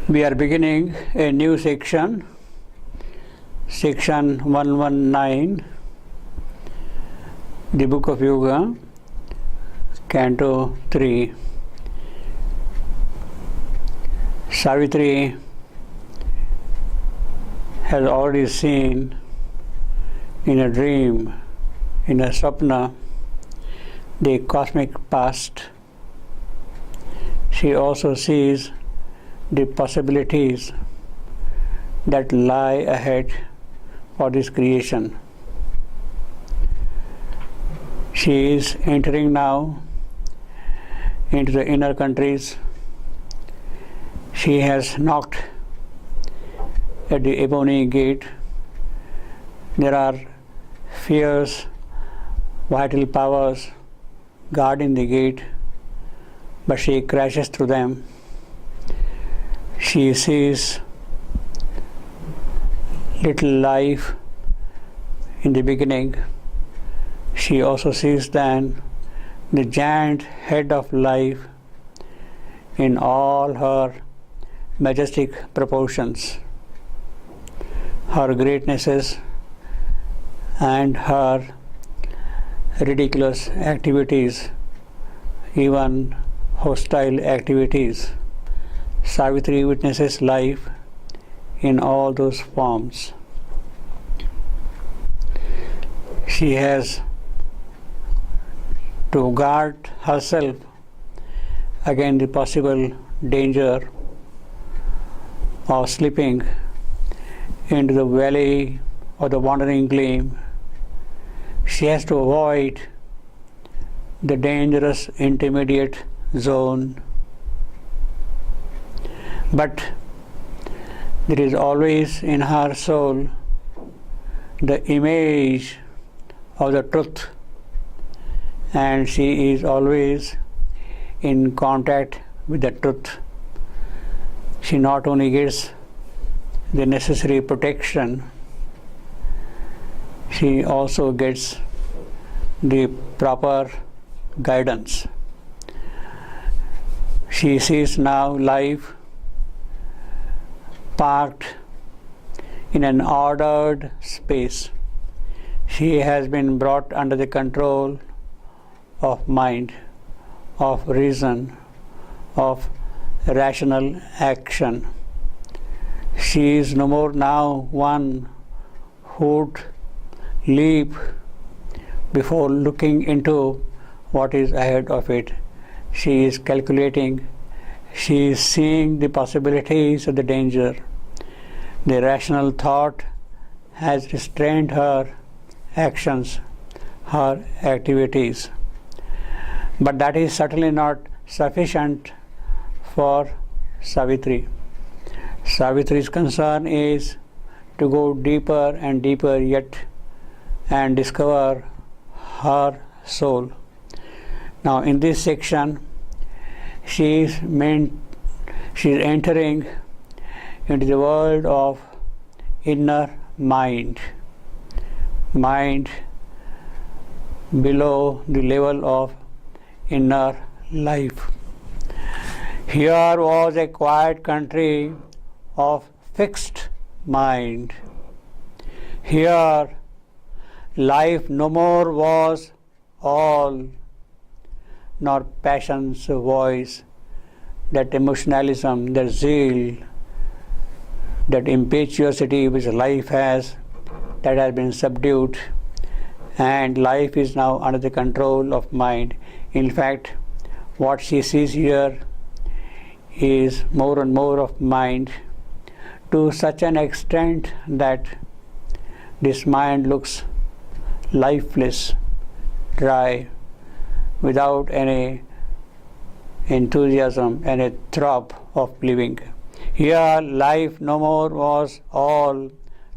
We are beginning a new section, section 119, the Book of Yoga, Canto 3. Savitri has already seen in a dream, in a sapna, the cosmic past. She also sees the possibilities that lie ahead for this creation. She is entering now into the inner countries. She has knocked at the ebony gate. There are fierce vital powers guarding the gate, but she crashes through them. She sees little life in the beginning. She also sees then the giant head of life in all her majestic proportions, her greatnesses and her ridiculous activities, even hostile activities. Savitri witnesses life in all those forms. She has to guard herself against the possible danger of slipping into the valley of the wandering gleam. She has to avoid the dangerous intermediate zone. But there is always in her soul the image of the truth, and she is always in contact with the truth. She not only gets the necessary protection, she also gets the proper guidance. She sees now life parked in an ordered space. She has been brought under the control of mind, of reason, of rational action. She is no more now one who would leap before looking into what is ahead of it. She is calculating. She is seeing the possibilities of the danger. The rational thought has restrained her actions, her activities. But that is certainly not sufficient for Savitri. Savitri's concern is to go deeper and deeper yet and discover her soul. Now in this section, she is entering into the world of inner mind, mind below the level of inner life. Here was a quiet country of fixed mind. Here life no more was all, nor passion's voice, that emotionalism, that zeal, that impetuosity which life has, that has been subdued, and life is now under the control of mind. In fact, what she sees here is more and more of mind, to such an extent that this mind looks lifeless, dry, without any enthusiasm and a throb of living. Here life no more was all,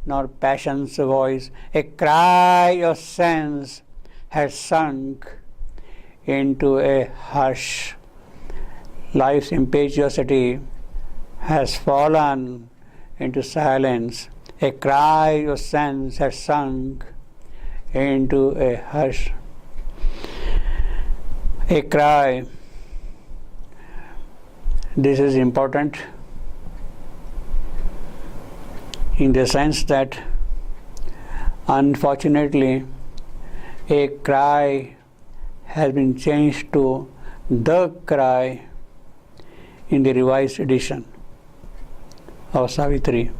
nor passion's voice. A cry of sense had sunk into a hush. Life's impetuosity has fallen into silence. A cry of sense has sunk into a hush. A cry. This is important. in the sense that unfortunately a cry has been changed to the cry in the revised edition of Savitri.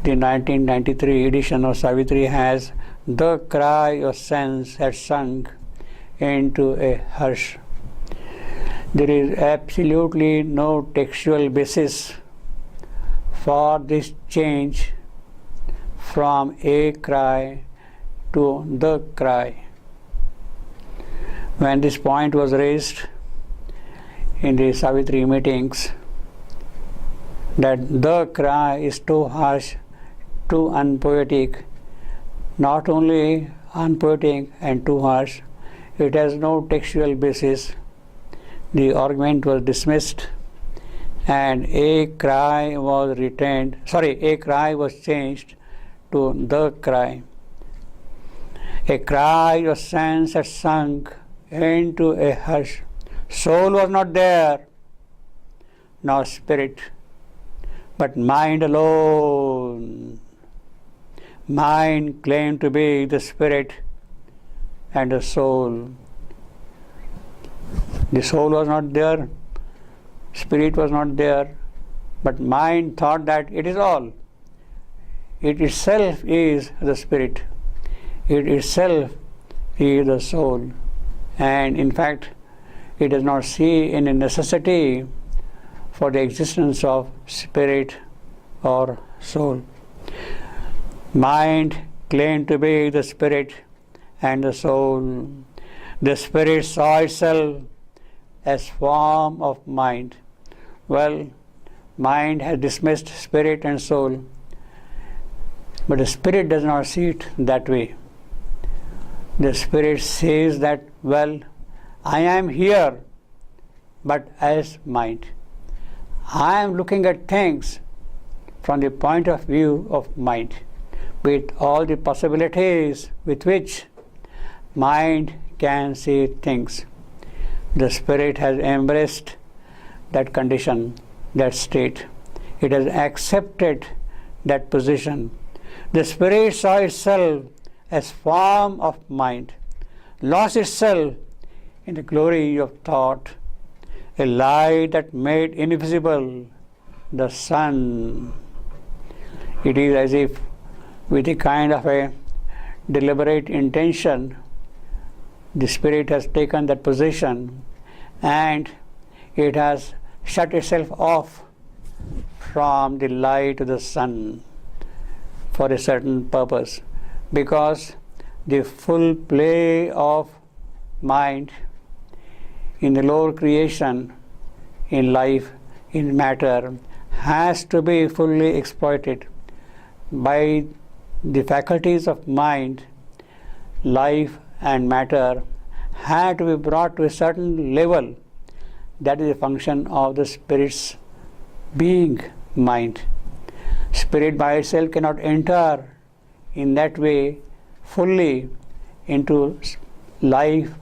The 1993 edition of Savitri has the cry of sense has sunk into a hush. There is absolutely no textual basis for this change from a cry to the cry. When this point was raised in the Savitri meetings, that the cry is too harsh, too unpoetic, not only unpoetic and too harsh, it has no textual basis. The argument was dismissed and a cry was changed to the cry. A cry of sense had sunk into a hush. Soul was not there, nor spirit, but mind alone. Mind claimed to be the spirit and the soul. The soul was not there, spirit was not there, but mind thought that it is all. It itself is the spirit. It itself is the soul. And in fact, it does not see any necessity for the existence of spirit or soul. Mind claimed to be the spirit and the soul. The spirit saw itself as form of mind. Well, mind has dismissed spirit and soul, but the spirit does not see it that way. The spirit says that, well, I am here, but as mind. I am looking at things from the point of view of mind, with all the possibilities with which mind can see things. The spirit has embraced that condition, that state. It has accepted that position. The spirit saw itself as form of mind, lost itself in the glory of thought, a light that made invisible the sun. It is as if with a kind of a deliberate intention, the spirit has taken that position and it has shut itself off from the light of the sun for a certain purpose, because the full play of mind in the lower creation, in life, in matter, has to be fully exploited. By the faculties of mind, life and matter had to be brought to a certain level. That is a function of the spirit's being, mind. Spirit by itself cannot enter in that way fully into life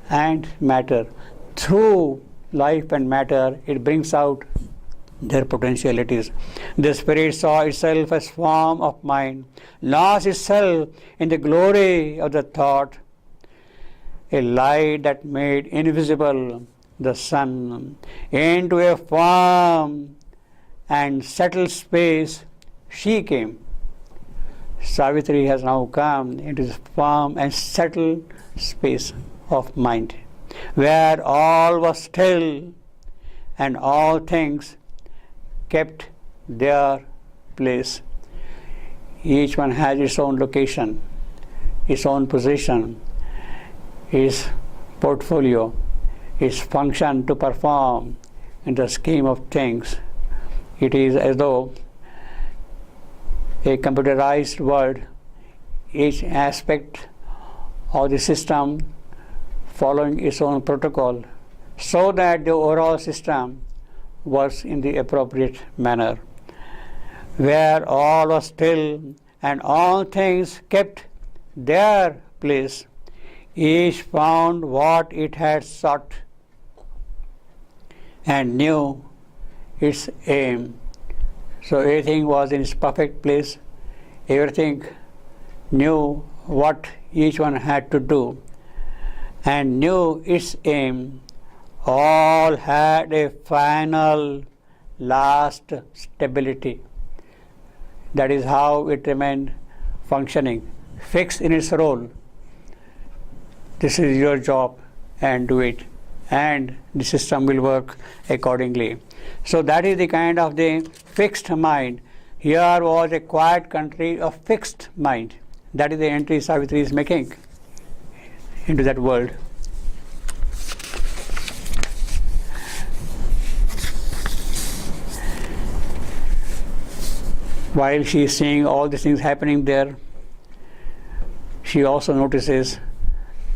and matter. Through life and matter, it brings out their potentialities. The spirit saw itself as form of mind, lost itself in the glory of the thought, a light that made invisible the sun. Into a firm and settled space she came. Savitri has now come into this firm and settled space of mind, where all was still and all things kept their place. Each one has its own location, its own position, its portfolio, its function to perform in the scheme of things. It is as though a computerized world, each aspect of the system following its own protocol, so that the overall system works in the appropriate manner, where all was still and all things kept their place. Each found what it had sought and knew its aim. So everything was in its perfect place, everything knew what each one had to do and knew its aim. All had a final, last stability. That is how it remained functioning, fixed in its role. This is your job and do it, and the system will work accordingly. So that is the kind of the fixed mind. Here was a quiet country of fixed mind. That is the entry Savitri is making into that world. While she is seeing all these things happening there, she also notices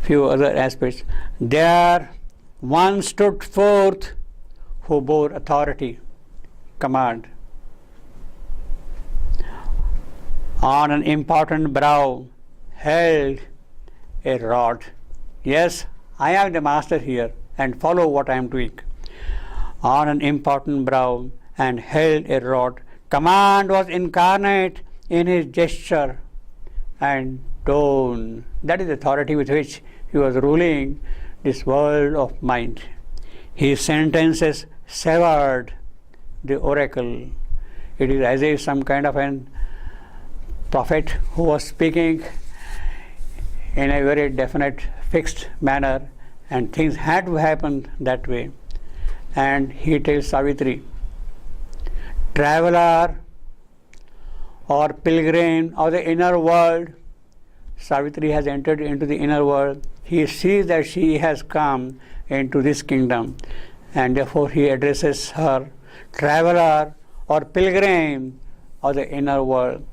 few other aspects. There one stood forth who bore authority, command. On an important brow held a rod. Yes, I am the master here and follow what I am doing. On an important brow and held a rod. Command was incarnate in his gesture and tone. That is the authority with which he was ruling this world of mind. His sentences severed the oracle. It is as if some kind of an prophet who was speaking in a very definite, fixed manner, and things had to happen that way. And he tells Savitri, traveler or pilgrim of the inner world. Savitri has entered into the inner world. He sees that she has come into this kingdom, and therefore he addresses her, traveler or pilgrim of the inner world.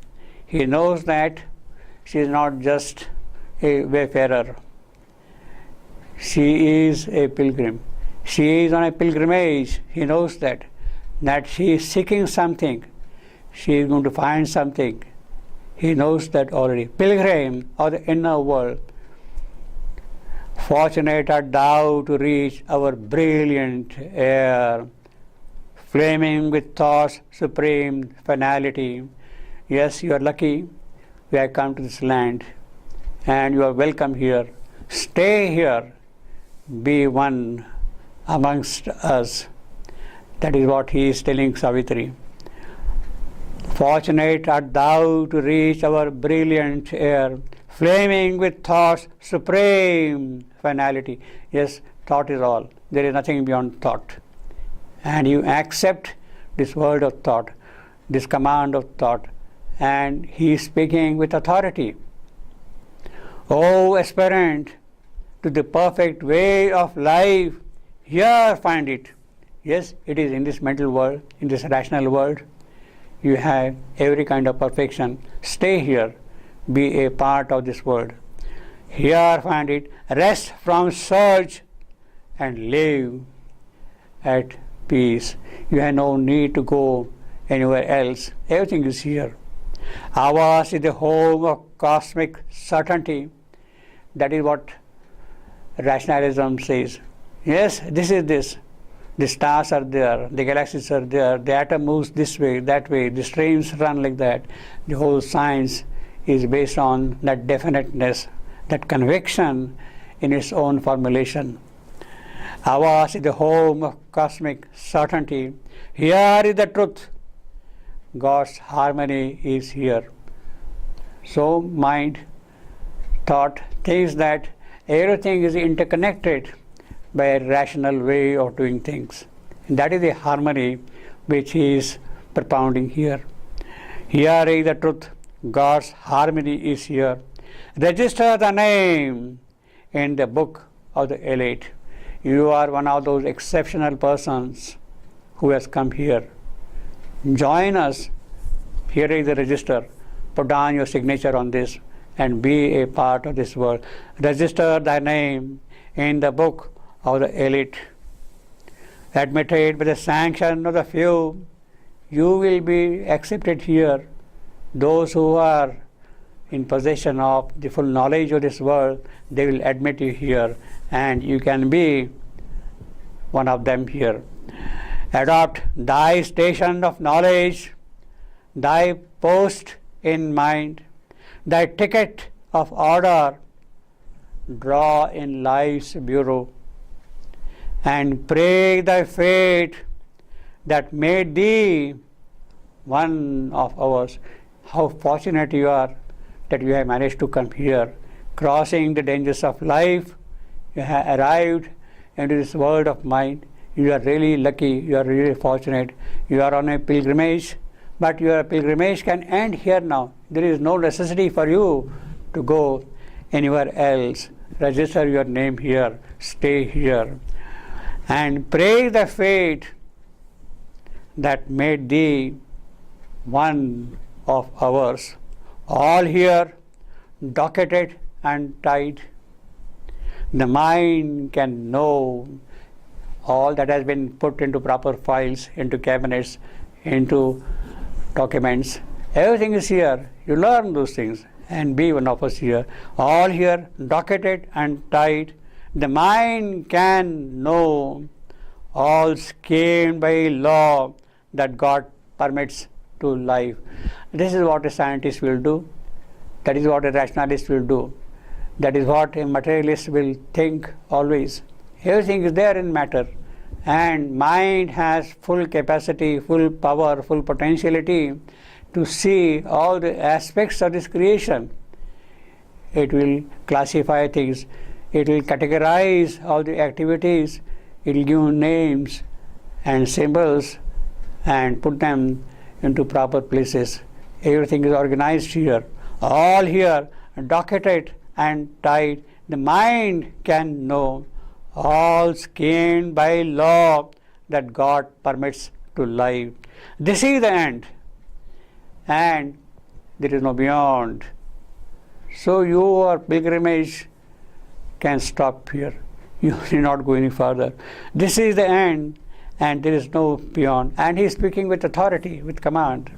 He knows that she is not just a wayfarer. She is a pilgrim. She is on a pilgrimage. He knows that she is seeking something. She is going to find something. He knows that already. Pilgrim of the inner world. Fortunate art thou to reach our brilliant air, flaming with thought's supreme finality. Yes, you are lucky. We have come to this land, and you are welcome here. Stay here. Be one amongst us. That is what he is telling Savitri. Fortunate art thou to reach our brilliant air, flaming with thought's supreme finality. Yes, thought is all. There is nothing beyond thought. And you accept this word of thought, this command of thought, and he is speaking with authority. O aspirant to the perfect way of life, here find it. Yes, it is in this mental world, in this rational world. You have every kind of perfection. Stay here. Be a part of this world. Here find it. Rest from search and live at peace. You have no need to go anywhere else. Everything is here. Ours is the home of cosmic certainty. That is what rationalism says. Yes, this is this. The stars are there, the galaxies are there, the atom moves this way, that way, the streams run like that. The whole science is based on that definiteness, that conviction in its own formulation. Ours is the home of cosmic certainty. Here is the truth. God's harmony is here. So mind, thought thinks that everything is interconnected by a rational way of doing things. And that is the harmony which he is propounding here. Here is the truth. God's harmony is here. Register the name in the book of the elite. You are one of those exceptional persons who has come here. Join us. Here is the register. Put down your signature on this and be a part of this world. Register thy name in the book of the elite. Admitted by the sanction of the few, you will be accepted here. Those who are in possession of the full knowledge of this world, they will admit you here, and you can be one of them here. Adopt thy station of knowledge, thy post in mind, thy ticket of order draw in life's bureau, and pray thy fate that made thee one of ours. How fortunate you are that you have managed to come here, crossing the dangers of life. You have arrived into this world of mind. You are really lucky, you are really fortunate. You are on a pilgrimage, but your pilgrimage can end here now. There is no necessity for you to go anywhere else. Register your name here, stay here, and pray the fate that made thee one of ours. All here, docketed and tied. The mind can know all that has been put into proper files, into cabinets, into documents. Everything is here. You learn those things and be one of us here. All here, docketed and tied. The mind can know all came by law that God permits to life. This is what a scientist will do. That is what a rationalist will do. That is what a materialist will think always. Everything is there in matter, and mind has full capacity, full power, full potentiality to see all the aspects of this creation. It will classify things, it will categorize all the activities, it will give names and symbols and put them into proper places. Everything is organized here, all here, docketed and tied. The mind can know all schemed by law that God permits to life. This is the end, and there is no beyond. So your pilgrimage can stop here. You need not go any further. This is the end, and there is no beyond. And he is speaking with authority, with command.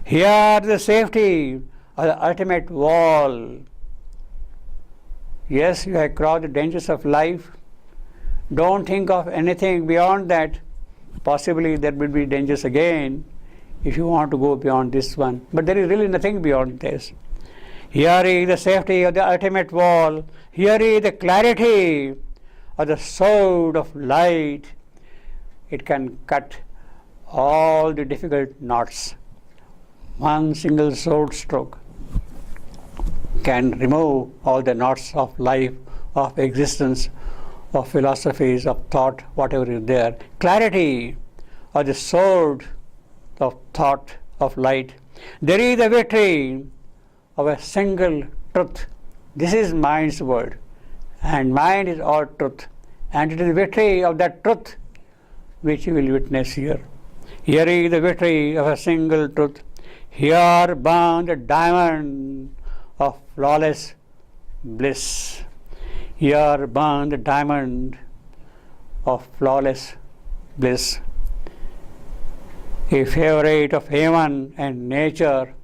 Here the safety of the ultimate wall. Yes, you have crossed the dangers of life. Don't think of anything beyond that. Possibly there will be dangers again if you want to go beyond this one. But there is really nothing beyond this. Here is the safety of the ultimate wall. Here is the clarity of the sword of light. It can cut all the difficult knots. One single sword stroke can remove all the knots of life, of existence, of philosophies, of thought, whatever is there. Clarity of the sword of thought, of light. There is the victory of a single truth. This is mind's word, and mind is all truth, and it is the victory of that truth which you will witness here. Here is the victory of a single truth. Here bound the diamond of flawless bliss. Here bound the diamond of flawless bliss. A favorite of heaven and nature,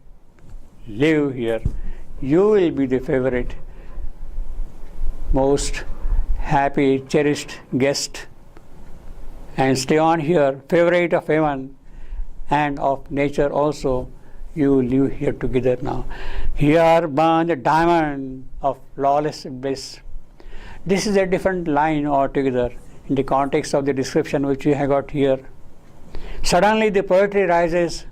live here. You will be the favorite, most happy, cherished guest, and stay on here, favorite of heaven and of nature also. You live here together now. Here burn the diamond of flawless bliss. This is a different line altogether in the context of the description which we have got here. Suddenly the poetry rises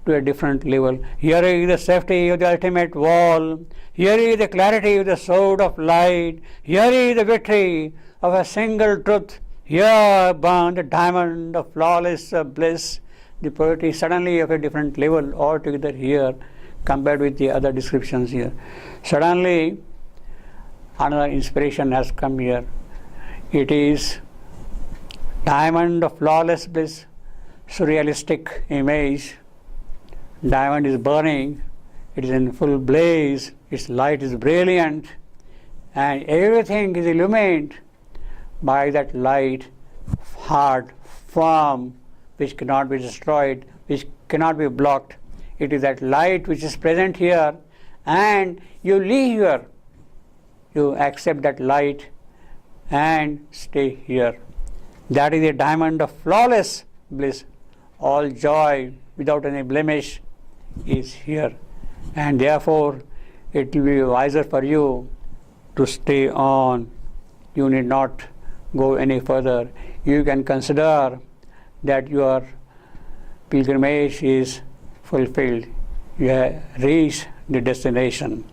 to a different level. Here is the safety of the ultimate wall. Here is the clarity of the sword of light. Here is the victory of a single truth. Here burn the diamond of flawless bliss. The poetry is suddenly of a different level altogether here compared with the other descriptions here. Suddenly another inspiration has come here. It is diamond of flawless bliss, surrealistic image. Diamond is burning, it is in full blaze, its light is brilliant, and everything is illumined by that light, hard, firm, which cannot be destroyed, which cannot be blocked. It is that light which is present here, and you live here. You accept that light and stay here. That is a diamond of flawless bliss. All joy without any blemish is here. and therefore it will be wiser for you to stay on. You need not go any further. You can consider that your pilgrimage is fulfilled. You have reached the destination.